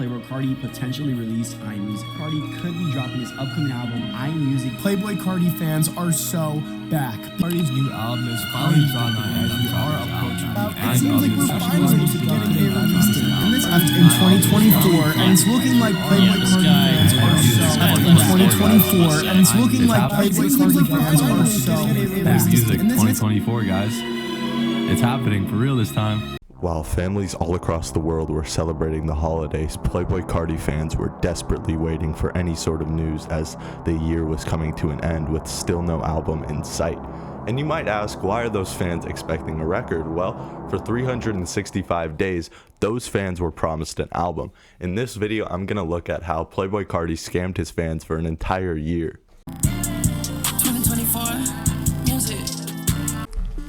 Playboi Carti potentially released iMusic. Carti could be dropping his upcoming album, iMusic. Playboi Carti fans are so back. Carti's new album is finally done as we are approaching the end. It seems like we're finally getting a release date. And this in 2024, and it's looking like Playboi Carti fans are so back. In 2024, and it's looking like Playboi Carti fans are so back. Music 2024, guys. It's happening for real this time. While families all across the world were celebrating the holidays, Playboi Carti fans were desperately waiting for any sort of news as the year was coming to an end with still no album in sight. And you might ask, why are those fans expecting a record? Well, for 365 days, those fans were promised an album. In this video, I'm gonna look at how Playboi Carti scammed his fans for an entire year. 2024 music.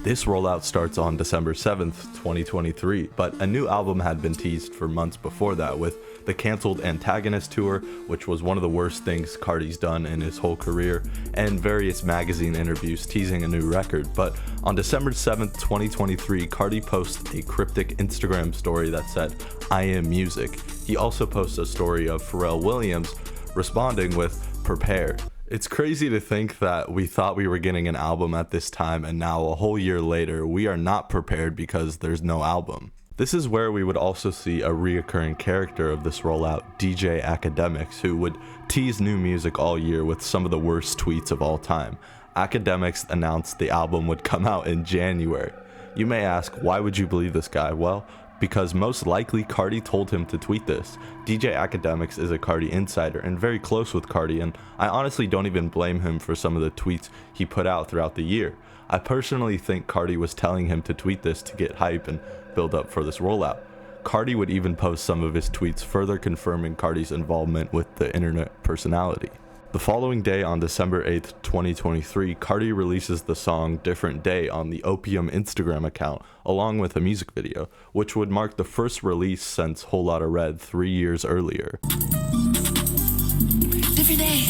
This rollout starts on December 7th, 2023, but a new album had been teased for months before that with the cancelled Antagonist tour, which was one of the worst things Carti's done in his whole career, and various magazine interviews teasing a new record. But on December 7th, 2023, Carti posts a cryptic Instagram story that said, "I am music." He also posts a story of Pharrell Williams responding with, "Prepare." It's crazy to think that we thought we were getting an album at this time, and now a whole year later, we are not prepared because there's no album. This is where we would also see a reoccurring character of this rollout, DJ Academics, who would tease new music all year with some of the worst tweets of all time. Academics announced the album would come out in January. You may ask, why would you believe this guy? Well, because most likely Carti told him to tweet this. DJ Academics is a Carti insider and very close with Carti, and I honestly don't even blame him for some of the tweets he put out throughout the year. I personally think Carti was telling him to tweet this to get hype and build up for this rollout. Carti would even post some of his tweets further confirming Carti's involvement with the internet personality. The following day, on December 8th, 2023, Carti releases the song Different Day on the Opium Instagram account, along with a music video, which would mark the first release since Whole Lotta Red 3 years earlier. Different day.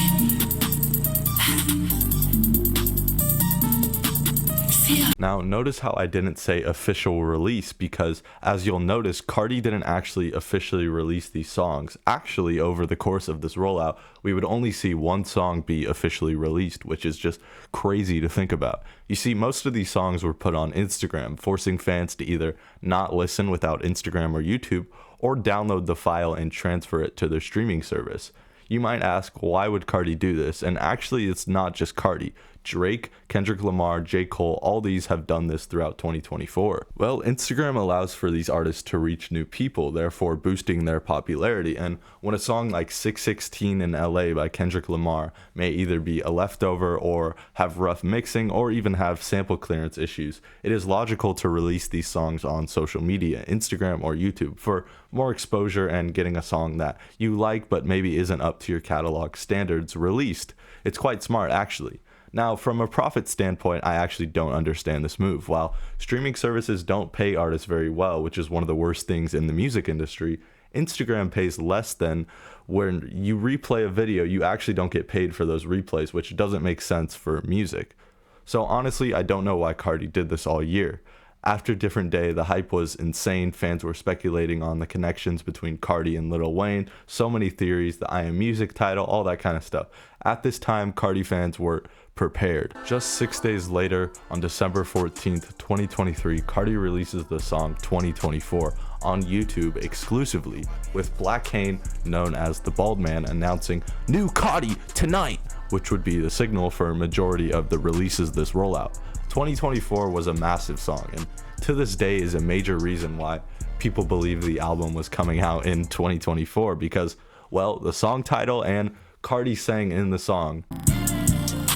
Now, notice how I didn't say official release, because as you'll notice, Carti didn't actually officially release these songs. Actually, over the course of this rollout, we would only see one song be officially released, which is just crazy to think about. You see, most of these songs were put on Instagram, forcing fans to either not listen without Instagram or YouTube, or download the file and transfer it to their streaming service. You might ask, why would Carti do this? And actually, it's not just Carti. Drake, Kendrick Lamar, J. Cole, all these have done this throughout 2024. Well, Instagram allows for these artists to reach new people, therefore boosting their popularity. And when a song like 616 in LA by Kendrick Lamar may either be a leftover or have rough mixing or even have sample clearance issues, it is logical to release these songs on social media, Instagram or YouTube, for more exposure and getting a song that you like but maybe isn't up to your catalog standards released. It's quite smart, actually. Now, from a profit standpoint, I actually don't understand this move. While streaming services don't pay artists very well, which is one of the worst things in the music industry, Instagram pays less than when you replay a video, you actually don't get paid for those replays, which doesn't make sense for music. So honestly, I don't know why Carti did this all year. After Different Day, the hype was insane. Fans were speculating on the connections between Carti and Lil Wayne. So many theories, the I Am Music title, all that kind of stuff. At this time, Carti fans were prepared. Just 6 days later, on December 14th, 2023, Carti releases the song 2024 on YouTube exclusively, with Black Kane, known as the Bald Man, announcing "New Carti tonight," which would be the signal for a majority of the releases this rollout. 2024 was a massive song, and to this day is a major reason why people believe the album was coming out in 2024, because, well, the song title and Carti sang in the song.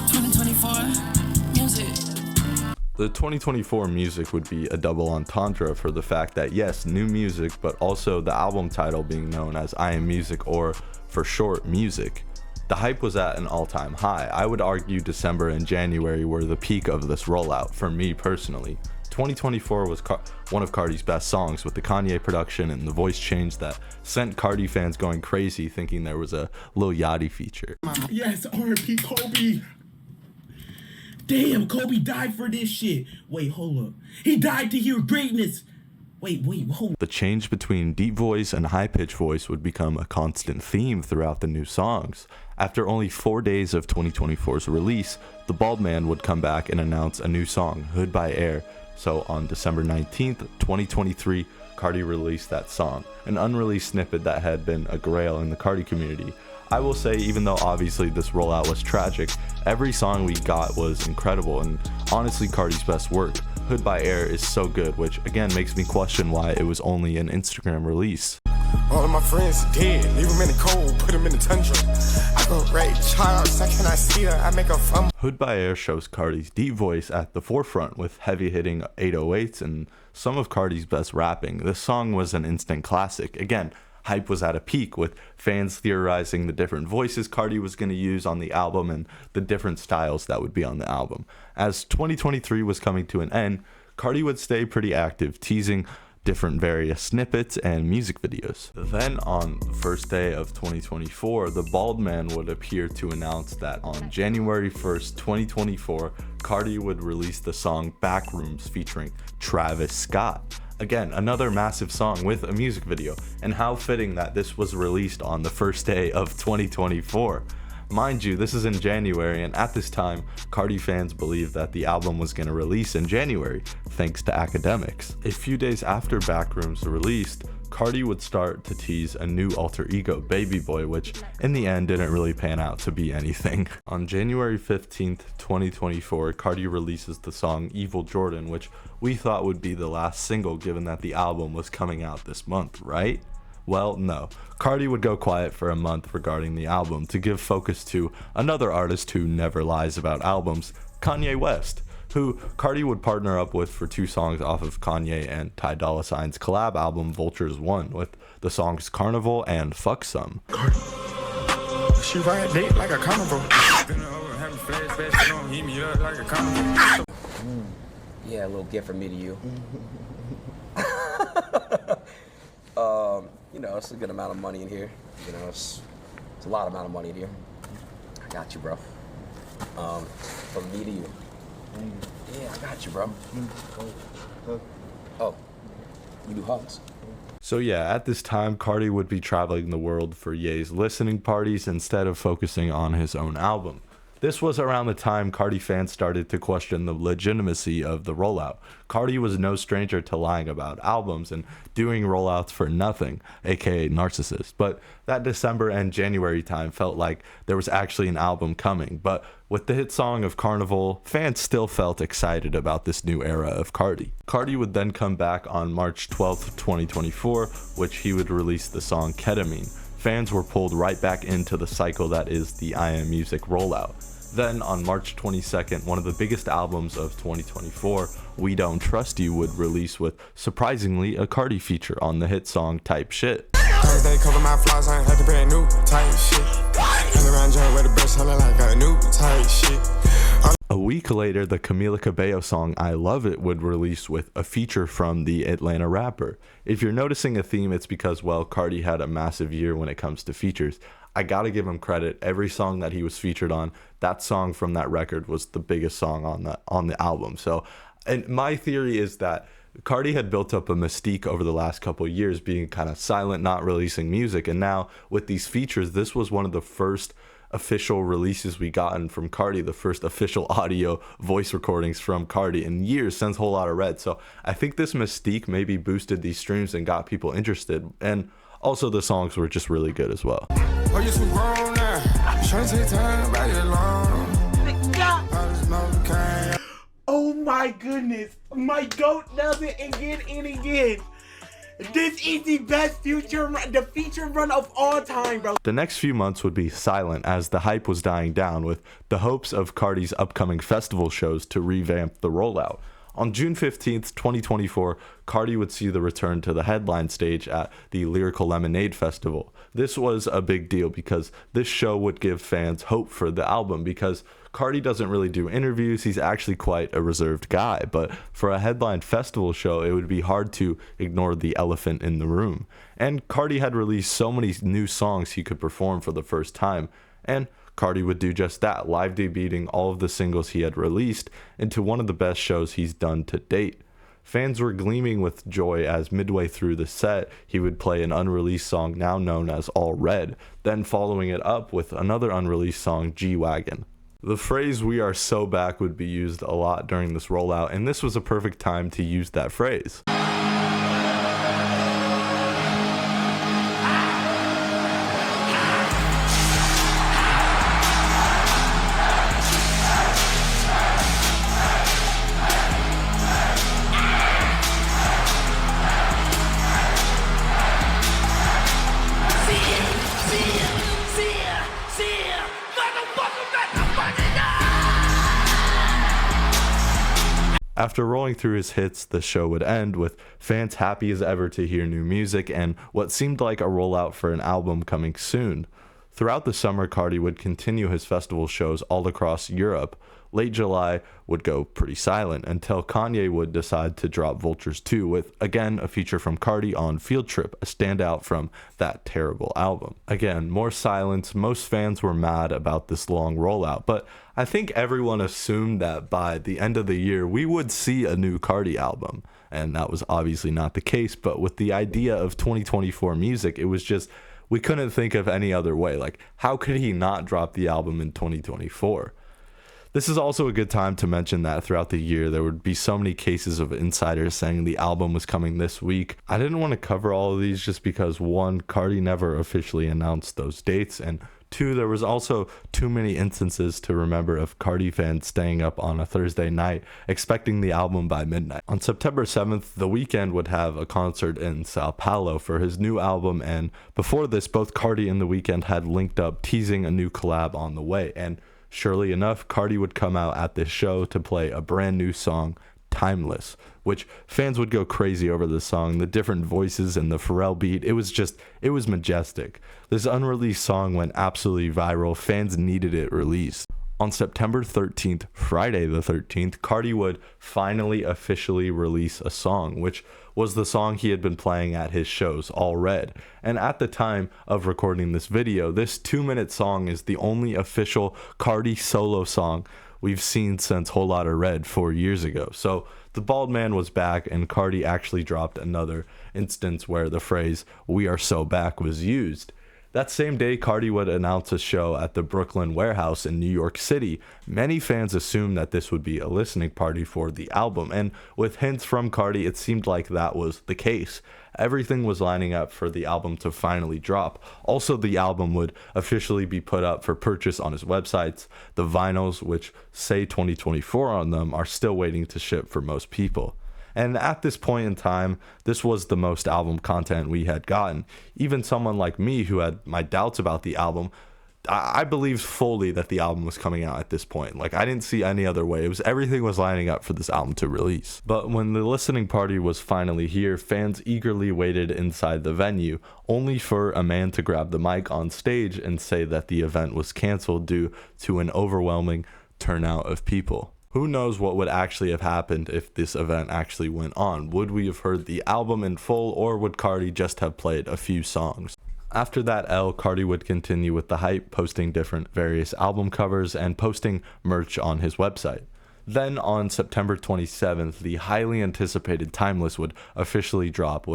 2024 music. The 2024 music would be a double entendre for the fact that, yes, new music, but also the album title being known as I Am Music, or for short, music. The hype was at an all-time high. I would argue December and January were the peak of this rollout for me personally. 2024 was one of Carti's best songs, with the Kanye production and the voice change that sent Carti fans going crazy, thinking there was a Lil Yachty feature. Yes, R.I.P. Kobe. Damn, Kobe died for this shit. Wait, hold up. He died to hear greatness. Whoa. The change between deep voice and high-pitched voice would become a constant theme throughout the new songs. After only 4 days of 2024's release, the bald man would come back and announce a new song, Hood by Air. So on December 19th, 2023, Carti released that song, an unreleased snippet that had been a grail in the Carti community. I will say, even though obviously this rollout was tragic, every song we got was incredible and honestly Carti's best work. Hood by Air is so good, which again makes me question why it was only an Instagram release. All of my friends are dead, leave them in the cold, put them in the tundra. I go Ray Charles, I cannot see her, I make her fumble. Hood by Air shows Carti's deep voice at the forefront with heavy hitting 808s and some of Carti's best rapping. This song was an instant classic. Again, hype was at a peak with fans theorizing the different voices Carti was going to use on the album and the different styles that would be on the album. As 2023 was coming to an end, Carti would stay pretty active, teasing different various snippets and music videos. Then on the first day of 2024, the bald man would appear to announce that on January 1st, 2024, Carti would release the song Backrooms featuring Travis Scott. Again, another massive song with a music video, and how fitting that this was released on the first day of 2024. Mind you, this is in January, and at this time, Carti fans believed that the album was going to release in January, thanks to academics. A few days after Backrooms released, Carti would start to tease a new alter ego, Baby Boy, which in the end didn't really pan out to be anything. On January 15th, 2024, Carti releases the song Evil Jordan, which we thought would be the last single given that the album was coming out this month, right? Well, no. Carti would go quiet for a month regarding the album to give focus to another artist who never lies about albums, Kanye West, who Carti would partner up with for 2 songs off of Kanye and Ty Dolla $ign's collab album Vultures 1 with the songs Carnival and Fuck Some. She ride date like a carnival. Yeah, a little gift from me to you. You know, it's a good amount of money in here. You know, it's a lot amount of money in here. I got you, bro. From me to you. Yeah, I got you, bro. Oh, you do hugs. So yeah, at this time, Carti would be traveling the world for Ye's listening parties instead of focusing on his own album. This was around the time Carti fans started to question the legitimacy of the rollout. Carti was no stranger to lying about albums and doing rollouts for nothing, aka narcissist. But that December and January time felt like there was actually an album coming. But with the hit song of Carnival, fans still felt excited about this new era of Carti. Carti would then come back on March 12th, 2024, which he would release the song Ketamine. Fans were pulled right back into the cycle that is the I Am Music rollout. Then on March 22nd, one of the biggest albums of 2024, We Don't Trust You, would release with, surprisingly, a Carti feature on the hit song Type Shit. They cover my flaws, I ain't had to pay a new type shit. Hang around joint with the best, selling like a new type shit. A week later, the Camila Cabello song I Love It would release with a feature from the Atlanta rapper. If you're noticing a theme, it's because, well, Carti had a massive year when it comes to features. I gotta give him credit. Every song that he was featured on, that song from that record was the biggest song on the album. So, and my theory is that Carti had built up a mystique over the last couple of years, being kind of silent, not releasing music, and now with these features, this was one of the first official releases we gotten from Carti, the first official audio voice recordings from Carti in years since Whole Lotta Red. So I think this mystique maybe boosted these streams and got people interested, and also the songs were just really good as well. Oh, you too grown now. Trying to take time by your long. Oh my goodness, my goat does it again and again. This is the best feature run of all time, bro. The next few months would be silent as the hype was dying down, with the hopes of Carti's upcoming festival shows to revamp the rollout. On June 15th, 2024, Carti would see the return to the headline stage at the Lyrical Lemonade Festival. This was a big deal because this show would give fans hope for the album, because Carti doesn't really do interviews. He's actually quite a reserved guy, but for a headline festival show, it would be hard to ignore the elephant in the room. And Carti had released so many new songs he could perform for the first time, and Carti would do just that, live debuting all of the singles he had released into one of the best shows he's done to date. fans were gleaming with joy as midway through the set, he would play an unreleased song now known as All Red, then following it up with another unreleased song, G-Wagon. The phrase "we are so back" would be used a lot during this rollout, and this was a perfect time to use that phrase. After rolling through his hits, the show would end with fans happy as ever to hear new music and what seemed like a rollout for an album coming soon. Throughout the summer, Carti would continue his festival shows all across Europe. Late July would go pretty silent until Kanye would decide to drop Vultures 2 with, again, a feature from Carti on Field Trip, a standout from that terrible album. Again, more silence. Most fans were mad about this long rollout, but I think everyone assumed that by the end of the year we would see a new Carti album, and that was obviously not the case. But with the idea of 2024 music, it was just, we couldn't think of any other way. Like, how could he not drop the album in 2024? This is also a good time to mention that throughout the year there would be so many cases of insiders saying the album was coming this week. I didn't want to cover all of these just because, one, Carti never officially announced those dates, and two, there was also too many instances to remember of Carti fans staying up on a Thursday night expecting the album by midnight. On September 7th, The Weeknd would have a concert in Sao Paulo for his new album, and before this, both Carti and The Weeknd had linked up teasing a new collab on the way, and surely enough, Carti would come out at this show to play a brand new song, Timeless, which fans would go crazy over the song, the different voices and the Pharrell beat. It was majestic. This unreleased song went absolutely viral. Fans needed it released. On September 13th, Friday the 13th, Carti would finally officially release a song, which was the song he had been playing at his shows, All Red. And at the time of recording this video, this 2-minute song is the only official Carti solo song we've seen since Whole Lotta Red 4 years ago. So the bald man was back, and Carti actually dropped another instance where the phrase "we are so back" was used. That same day, Carti would announce a show at the Brooklyn Warehouse in New York City. Many fans assumed that this would be a listening party for the album, and with hints from Carti, it seemed like that was the case. Everything was lining up for the album to finally drop. Also, the album would officially be put up for purchase on his websites. The vinyls, which say 2024 on them, are still waiting to ship for most people. And at this point in time, this was the most album content we had gotten. Even someone like me who had my doubts about the album, I believed fully that the album was coming out at this point. Like, I didn't see any other way. Everything was lining up for this album to release. But when the listening party was finally here, fans eagerly waited inside the venue, only for a man to grab the mic on stage and say that the event was canceled due to an overwhelming turnout of people. Who knows what would actually have happened if this event actually went on? Would we have heard the album in full, or would Carti just have played a few songs? After that L, Carti would continue with the hype, posting different various album covers and posting merch on his website. Then on September 27th, the highly anticipated Timeless would officially drop,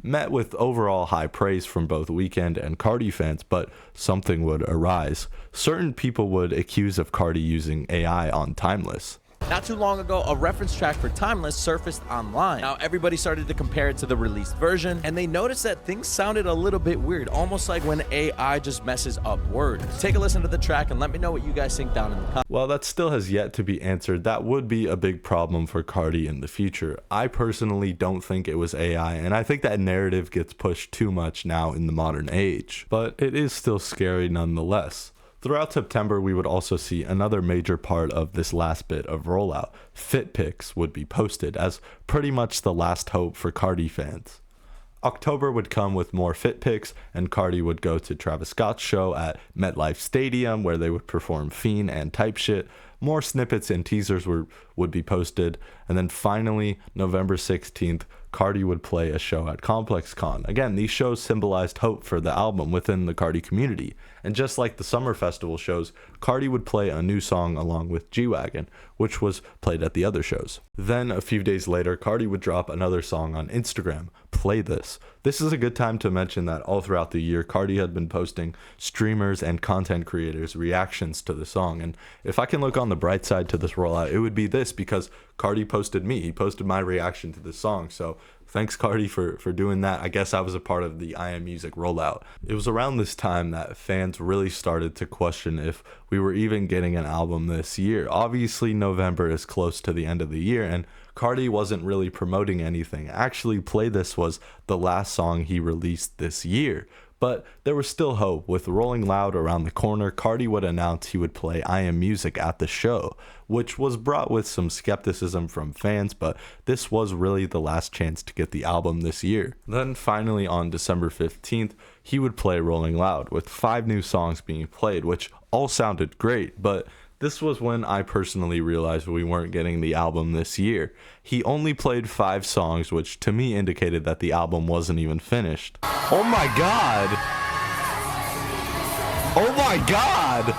met with overall high praise from both Weeknd and Carti fans, but something would arise. Certain people would accuse of Carti using AI on Timeless. Not too long ago, a reference track for Timeless surfaced online. Now, everybody started to compare it to the released version, and they noticed that things sounded a little bit weird, almost like when AI just messes up words. Take a listen to the track and let me know what you guys think down in the comments. Well, that still has yet to be answered. That would be a big problem for Carti in the future. I personally don't think it was AI, and I think that narrative gets pushed too much now in the modern age. But it is still scary nonetheless. Throughout September, we would also see another major part of this last bit of rollout. Fit pics would be posted as pretty much the last hope for Carti fans. October would come with more fit pics, and Carti would go to Travis Scott's show at MetLife Stadium, where they would perform Fiend and Type Shit. More snippets and teasers were would be posted. And then finally, November 16th, Carti would play a show at Complex Con. Again, these shows symbolized hope for the album within the Carti community. And just like the summer festival shows, Carti would play a new song along with G-Wagon, which was played at the other shows. Then a few days later, Carti would drop another song on Instagram, Play This. This is a good time to mention that all throughout the year, Carti had been posting streamers and content creators' reactions to the song. And if I can look on the bright side to this rollout, it would be this, because Carti posted me. He posted my reaction to this song. So thanks, Carti, for doing that. I guess I was a part of the I Am Music rollout. It was around this time that fans really started to question if we were even getting an album this year. Obviously, November is close to the end of the year, and Carti wasn't really promoting anything. Actually, Play This was the last song he released this year. But there was still hope. With Rolling Loud around the corner, Carti would announce he would play I Am Music at the show, which was brought with some skepticism from fans, but this was really the last chance to get the album this year. Then finally on December 15th, he would play Rolling Loud, with 5 new songs being played, which all sounded great, but this was when I personally realized we weren't getting the album this year. He only played 5 songs, which to me indicated that the album wasn't even finished. Oh my god! Oh my god!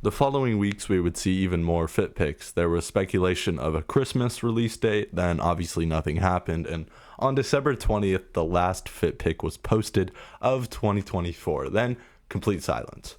The following weeks, we would see even more fit pics. There was speculation of a Christmas release date, then obviously nothing happened, and on December 20th, the last fit pic was posted of 2024, then complete silence.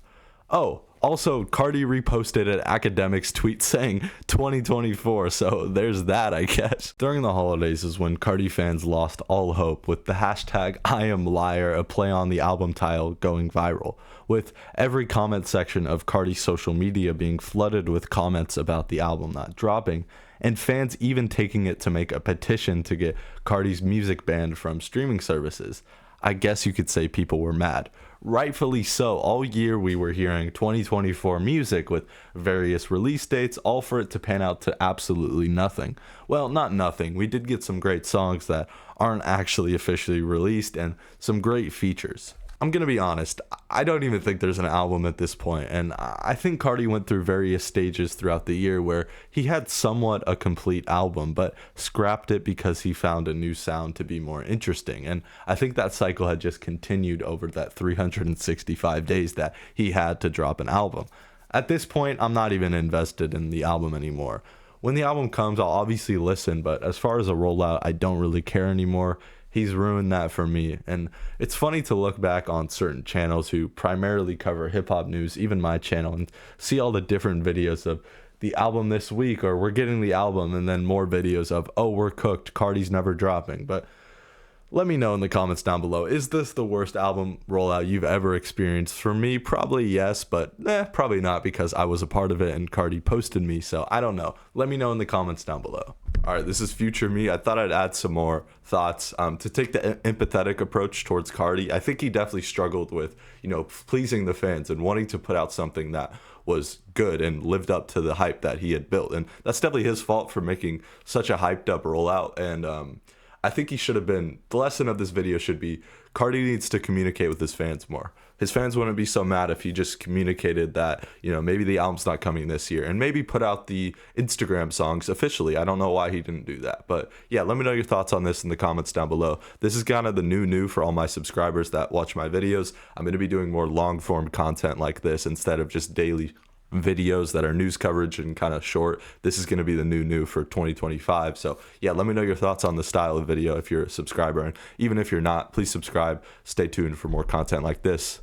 Oh, also, Carti reposted an academic's tweet saying 2024, so there's that, I guess. During the holidays is when Carti fans lost all hope, with the hashtag #IamLiar, a play on the album title, going viral, with every comment section of Carti's social media being flooded with comments about the album not dropping, and fans even taking it to make a petition to get Carti's music banned from streaming services. I guess you could say people were mad. Rightfully so. All year we were hearing 2024 music with various release dates, all for it to pan out to absolutely nothing. Well, not nothing. We did get some great songs that aren't actually officially released and some great features. I'm gonna be honest, I don't even think there's an album at this point, and I think Carti went through various stages throughout the year where he had somewhat a complete album, but scrapped it because he found a new sound to be more interesting, and I think that cycle had just continued over that 365 days that he had to drop an album. At this point, I'm not even invested in the album anymore. When the album comes, I'll obviously listen, but as far as a rollout, I don't really care anymore. He's ruined that for me, and it's funny to look back on certain channels who primarily cover hip-hop news, even my channel, and see all the different videos of the album this week, or we're getting the album, and then more videos of, oh, we're cooked, Carti's never dropping. But let me know in the comments down below, is this the worst album rollout you've ever experienced? For me, probably yes, but probably not, because I was a part of it and Carti posted me, so I don't know. Let me know in the comments down below. Alright, this is future me. I thought I'd add some more thoughts to take the empathetic approach towards Carti. I think he definitely struggled with, pleasing the fans and wanting to put out something that was good and lived up to the hype that he had built. And that's definitely his fault for making such a hyped up rollout. And I think he should have been, the lesson of this video should be, Carti needs to communicate with his fans more. His fans wouldn't be so mad if he just communicated that, maybe the album's not coming this year, and maybe put out the Instagram songs officially. I don't know why he didn't do that, but yeah, let me know your thoughts on this in the comments down below. This is kind of the new for all my subscribers that watch my videos. I'm going to be doing more long form content like this instead of just daily videos that are news coverage and kind of short. This is going to be the new for 2025. So yeah, let me know your thoughts on the style of video if you're a subscriber, and even if you're not, please subscribe. Stay tuned for more content like this.